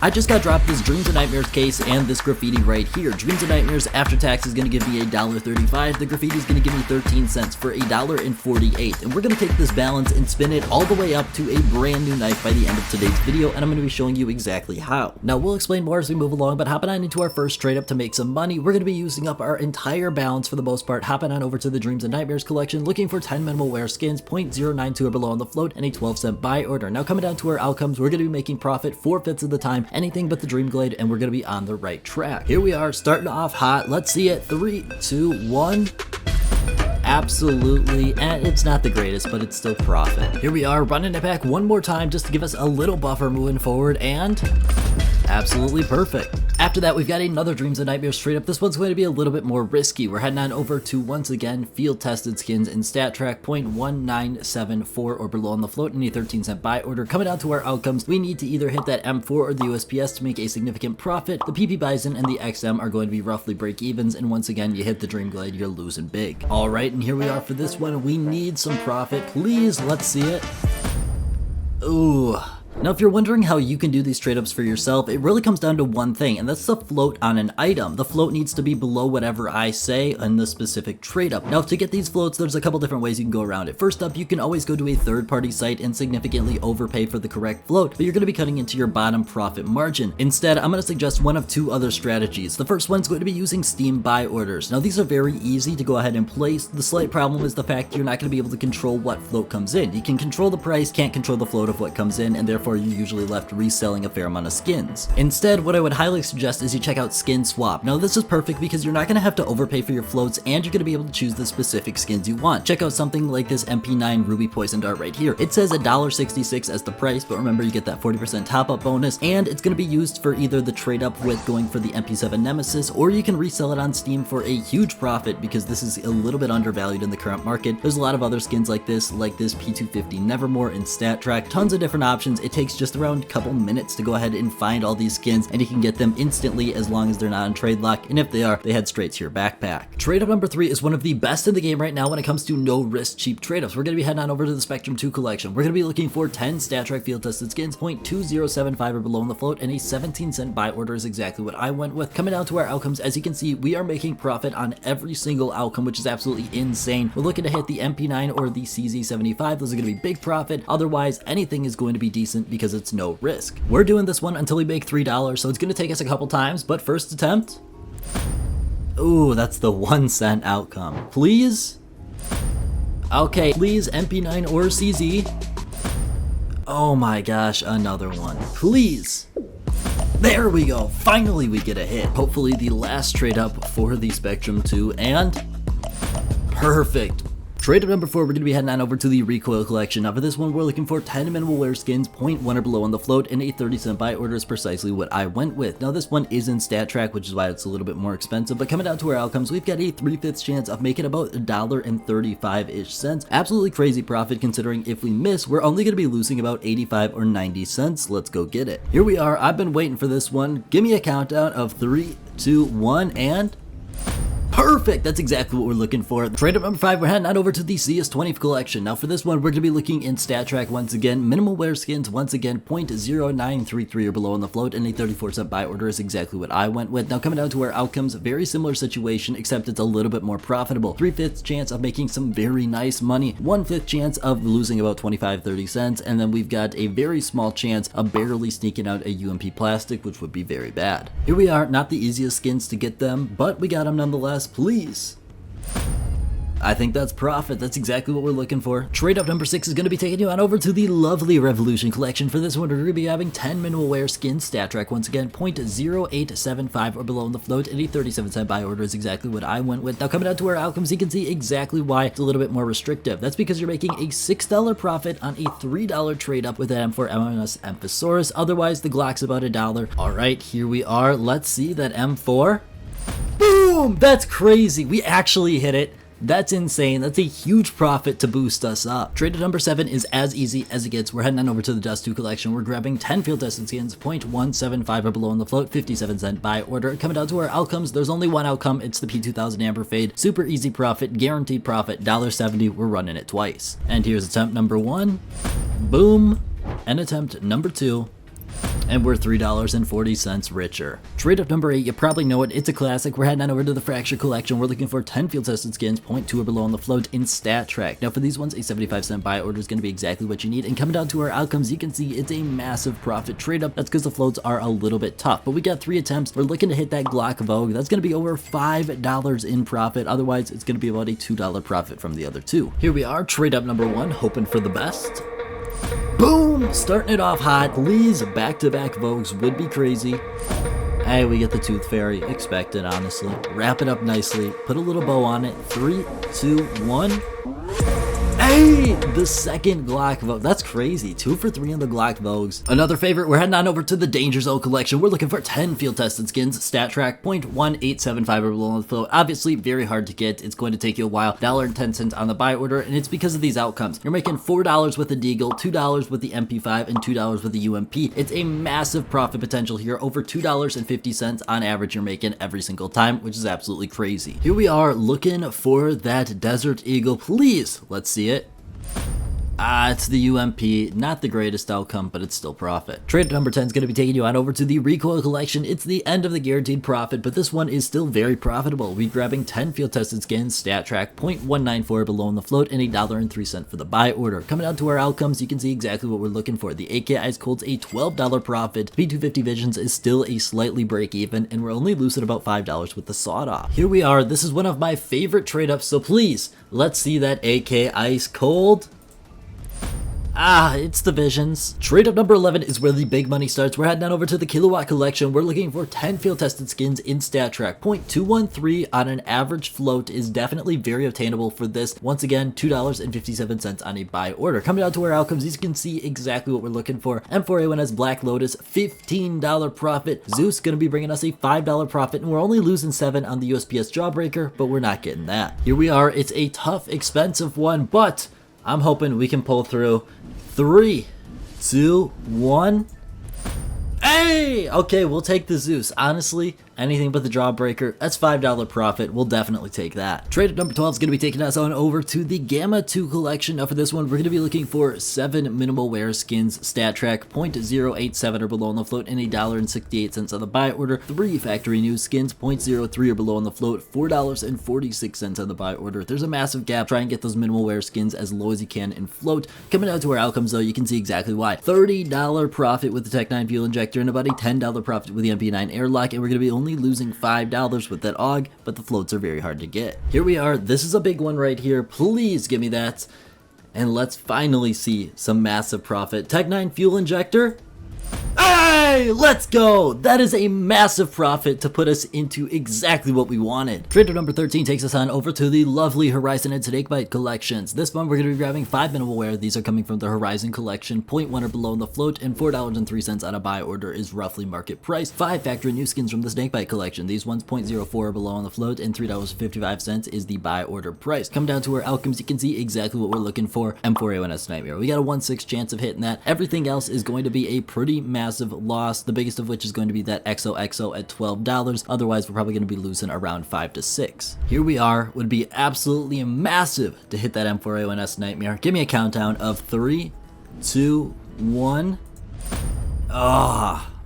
I just got dropped this Dreams and Nightmares case and this graffiti right here. Dreams and Nightmares after tax is going to give me $1.35. The graffiti is going to give me 13 cents for $1.48. And we're going to take this balance and spin it all the way up to a brand new knife by the end of today's video, and I'm going to be showing you exactly how. Now we'll explain more as we move along, but hopping on into our first trade up to make some money, we're going to be using up our entire balance for the most part, hopping on over to the Dreams and Nightmares collection, looking for 10 minimal wear skins, 0.092 or below on the float, and a 12-cent buy order. Now coming down to our outcomes, we're going to be making profit 4/5 of the time, anything but the Dream Glade, and we're going to be on the right track. Here we are, starting off hot. Let's see it. 3, 2, 1. Absolutely, and it's not the greatest, but it's still profit. Here we are, running it back one more time just to give us a little buffer moving forward, and absolutely perfect. After that, we've got another Dreams and Nightmares straight up. This one's going to be a little bit more risky. We're heading on over to, once again, field tested skins in stat track 0.1974 or below on the float, and a 13-cent buy order. Coming down to our outcomes, we need to either hit that M4 or the USPS to make a significant profit. The PP Bison and the XM are going to be roughly break evens, and once again, you hit the Dream Glade, you're losing big. All right, and here we are for this one. We need some profit. Please, let's see it. Ooh. Now, if you're wondering how you can do these trade-ups for yourself, it really comes down to one thing, and that's the float on an item. The float needs to be below whatever I say in the specific trade-up. Now, to get these floats, there's a couple different ways you can go around it. First up, you can always go to a third-party site and significantly overpay for the correct float, but you're going to be cutting into your bottom profit margin. Instead, I'm going to suggest one of two other strategies. The first one's going to be using Steam buy orders. Now, these are very easy to go ahead and place. The slight problem is the fact you're not going to be able to control what float comes in. You can control the price, can't control the float of what comes in, and therefore you're usually left reselling a fair amount of skins. Instead, what I would highly suggest is you check out Skin Swap. Now, this is perfect because you're not going to have to overpay for your floats, and you're going to be able to choose the specific skins you want. Check out something like this MP9 Ruby Poison Dart right here. It says $1.66 as the price, but remember you get that 40% top-up bonus, and it's going to be used for either the trade-up with going for the MP7 Nemesis, or you can resell it on Steam for a huge profit because this is a little bit undervalued in the current market. There's a lot of other skins like this P250 Nevermore in Stat Track. Tons of different options. It takes just around a couple minutes to go ahead and find all these skins, and you can get them instantly as long as they're not on trade lock, and if they are, they head straight to your backpack. Trade up number 3 is one of the best in the game right now when it comes to no risk cheap trade ups. We're going to be heading on over to the Spectrum 2 collection. We're going to be looking for 10 Stat Track field tested skins, 0.2075 or below on the float, and a 17-cent buy order is exactly what I went with. Coming down to our outcomes, as you can see, we are making profit on every single outcome, which is absolutely insane. We're looking to hit the MP9 or the CZ75. Those are going to be big profit. Otherwise, anything is going to be decent because it's no risk. We're doing this one until we make $3, so it's going to take us a couple times, but first attempt. Ooh, that's the 1 cent outcome. Please? Okay, please, MP9 or CZ. Oh my gosh, another one. Please. There we go. Finally we get a hit. Hopefully the last trade up for the Spectrum 2, and perfect. Trade up number 4, we're going to be heading on over to the Recoil collection. Now for this one, we're looking for 10 minimal wear skins, 0.1 or below on the float, and a 30-cent buy order is precisely what I went with. Now this one is in Stat Track, which is why it's a little bit more expensive, but coming down to our outcomes, we've got a 3/5 chance of making about $1.35-ish cents. Absolutely crazy profit considering if we miss, we're only going to be losing about 85 or 90 cents. Let's go get it. Here we are. I've been waiting for this one. Give me a countdown of 3, 2, 1, and perfect! That's exactly what we're looking for. Trade up number 5, we're heading on over to the CS2 collection. Now for this one, we're going to be looking in Stat Track once again. Minimal wear skins, once again, 0.0933 or below on the float, and a 34-cent buy order is exactly what I went with. Now coming down to our outcomes, very similar situation, except it's a little bit more profitable. 3/5 chance of making some very nice money, 1/5 chance of losing about 25-30 cents, and then we've got a very small chance of barely sneaking out a UMP plastic, which would be very bad. Here we are, not the easiest skins to get them, but we got them nonetheless. Please. I think that's profit. That's exactly what we're looking for. Trade up number 6 is going to be taking you on over to the lovely Revolution collection. For this one, we're going to be having 10 minimal wear skins, Stat Track once again, 0.0875 or below on the float, and a 37-cent buy order is exactly what I went with. Now coming down to our outcomes, you can see exactly why it's a little bit more restrictive. That's because you're making a $6 profit on a $3 trade up with an M4 MMS Emphosaurus. Otherwise, the Glock's about $1. All right, here we are. Let's see that M4. Boom! That's crazy. We actually hit it. That's insane. That's a huge profit to boost us up. Trade at number 7 is as easy as it gets. We're heading on over to the Dust 2 collection. We're grabbing 10 field tested skins, 0.175 or below on the float, 57-cent buy order. Coming down to our outcomes, there's only one outcome. It's the P2000 Amber Fade. Super easy profit, guaranteed profit, $1.70. We're running it twice. And here's attempt number 1. Boom. And attempt number 2. and we're $3.40 richer. Trade up number 8, you probably know it, it's a classic. We're heading on over to the Fracture Collection. We're looking for 10 field tested skins, 0.2 or below on the float in Stat Track. Now for these ones, a 75-cent buy order is going to be exactly what you need, and coming down to our outcomes, you can see it's a massive profit trade up. That's because the floats are a little bit tough, but we got 3 attempts. We're looking to hit that Glock Vogue. That's going to be over $5 in profit. Otherwise, it's going to be about a $2 profit from the other 2. Here we are, trade up number 1, hoping for the best. Boom! Starting it off hot. Please, back-to-back Vogues would be crazy. Hey, we get the Tooth Fairy. Expected, honestly. Wrap it up nicely. Put a little bow on it. 3, 2, 1. Hey, the second Glock Vogue. That's crazy. 2 for 3 on the Glock Vogues. Another favorite, we're heading on over to the Danger Zone collection. We're looking for 10 field tested skins. Stat Track 0.1875 or below on the float. Obviously, very hard to get. It's going to take you a while. $1.10 on the buy order, and it's because of these outcomes. You're making $4 with the Deagle, $2 with the MP5, and $2 with the UMP. It's a massive profit potential here. Over $2.50 on average you're making every single time, which is absolutely crazy. Here we are looking for that Desert Eagle. Please, let's see it. It's the UMP, not the greatest outcome, but it's still profit. Trade number 10 is going to be taking you on over to the Recoil Collection. It's the end of the guaranteed profit, but this one is still very profitable. We're grabbing 10 field tested skins, Stat Track 0.194 below on the float, and $1.03 for the buy order. Coming down to our outcomes, you can see exactly what we're looking for. The AK Ice Cold's a $12 profit. P250 Visions is still a slightly break even, and we're only losing about $5 with the sawed off. Here we are. This is one of my favorite trade ups, so please, let's see that AK Ice Cold. It's the Visions. Trade up number 11 is where the big money starts. We're heading on over to the Kilowatt Collection. We're looking for 10 field tested skins in Stat Track. 0.213 on an average float is definitely very obtainable for this. Once again, $2.57 on a buy order. Coming down to our outcomes, you can see exactly what we're looking for. M4A1S Black Lotus, $15 profit. Zeus gonna be bringing us a $5 profit, and we're only losing 7 on the USPS Jawbreaker, but we're not getting that. Here we are. It's a tough, expensive one, but I'm hoping we can pull through. 3, 2, 1. Hey! Okay, we'll take the Zeus. Honestly, anything but the Jawbreaker. That's $5 profit. We'll definitely take that. Trade number 12 is going to be taking us on over to the Gamma 2 collection. Now for this one, we're going to be looking for 7 minimal wear skins. Stat Track 0.087 or below on the float, and $1.68 on the buy order. 3 factory new skins, 0.03 or below on the float, $4.46 on the buy order. There's a massive gap. Try and get those minimal wear skins as low as you can in float. Coming out to our outcomes though, you can see exactly why. $30 profit with the Tech 9 fuel injector, and about a $10 profit with the MP9 airlock, and we're going to be only losing $5 with that AUG, but the floats are very hard to get. Here we are. This is a big one right here. Please give me that. And let's finally see some massive profit. Tech 9 fuel injector. Hey, let's go! That is a massive profit to put us into exactly what we wanted. Trader number 13 takes us on over to the lovely Horizon and Snakebite collections. This one we're going to be grabbing 5 minimal wear. These are coming from the Horizon collection. 0.1 or below on the float, and $4.03 on a buy order is roughly market price. 5 factory new skins from the Snakebite collection. These ones 0.04 or below on the float, and $3.55 is the buy order price. Come down to our outcomes, you can see exactly what we're looking for. M4A1S Nightmare. We got a 1/6 chance of hitting that. Everything else is going to be a pretty massive loss, the biggest of which is going to be that XOXO at $12. Otherwise, we're probably going to be losing around 5 to 6. Here we are. Would be absolutely massive to hit that M4A1S Nightmare. Give me a countdown of 3, 2, 1.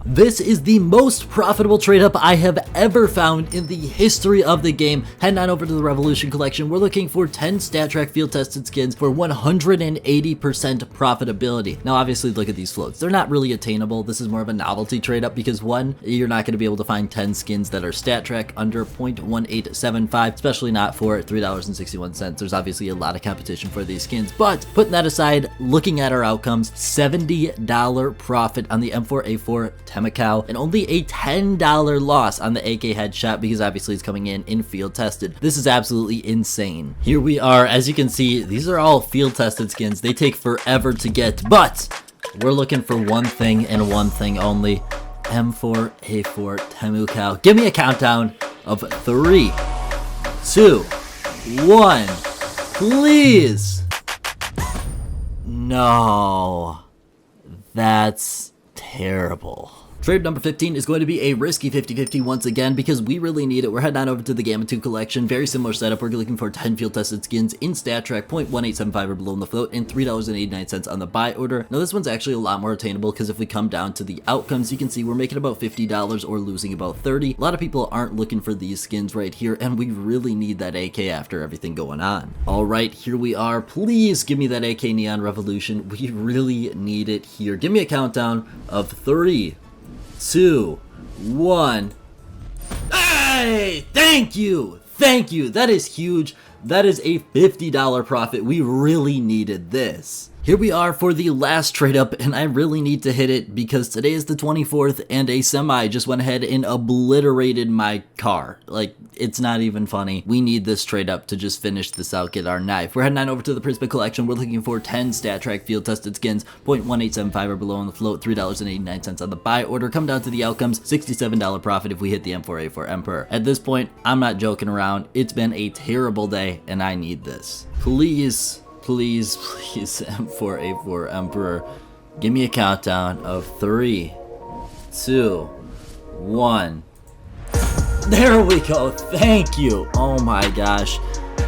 This is the most profitable trade up I have ever found in the history of the game. Heading on over to the Revolution collection, we're looking for 10 Stat Track field tested skins for 180% profitability. Now obviously look at these floats. They're not really attainable. This is more of a novelty trade up because one, you're not going to be able to find 10 skins that are Stat Track under 0.1875, especially not for $3.61. There's obviously a lot of competition for these skins, but putting that aside, looking at our outcomes, $70 profit on the M4A4 Temacao, and only a $10 loss on the AK headshot because obviously it's coming in field tested. This is absolutely insane. Here we are. As you can see, these are all field tested skins. They take forever to get, but we're looking for one thing and one thing only. M4A4 Temacao. Give me a countdown of 3, 2, 1. Please. No. That's terrible. Trade number 15 is going to be a risky 50-50 once again because we really need it. We're heading on over to the Gamma 2 collection. Very similar setup. We're looking for 10 field tested skins in stat track, 0.1875 or below on the float, and $3.89 on the buy order. Now this one's actually a lot more attainable because if we come down to the outcomes, you can see we're making about $50 or losing about 30. A lot of people aren't looking for these skins right here, and we really need that AK after everything going on. All right, here we are. Please give me that AK Neon Revolution. We really need it here. Give me a countdown of 3, 2, 1. Hey, thank you. That is huge. That is a $50 profit. We really needed this. Here we are for the last trade up, and I really need to hit it because today is the 24th and a semi just went ahead and obliterated my car. Like, it's not even funny. We need this trade up to just finish this out, get our knife. We're heading on over to the Prisma collection. We're looking for 10 stat track field tested skins, 0.1875 or below on the float, $3.89 on the buy order. Come down to the outcomes, $67 profit if we hit the M4A4 Emperor. At this point, I'm not joking around. It's been a terrible day and I need this. Please, M4A4 Emperor, give me a countdown of 3, 2, 1. There we go. Thank you. Oh my gosh,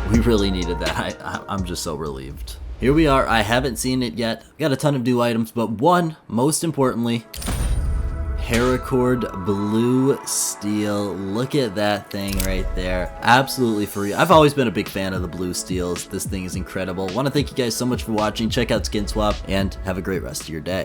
we really needed that. I'm just so relieved. Here we are. I haven't seen it yet. Got a ton of new items, but one, most importantly, Paracord Blue Steel. Look at that thing right there. Absolutely free. I've always been a big fan of the blue steels. This thing is incredible. Want to thank you guys so much for watching. Check out Skin Swap and have a great rest of your day.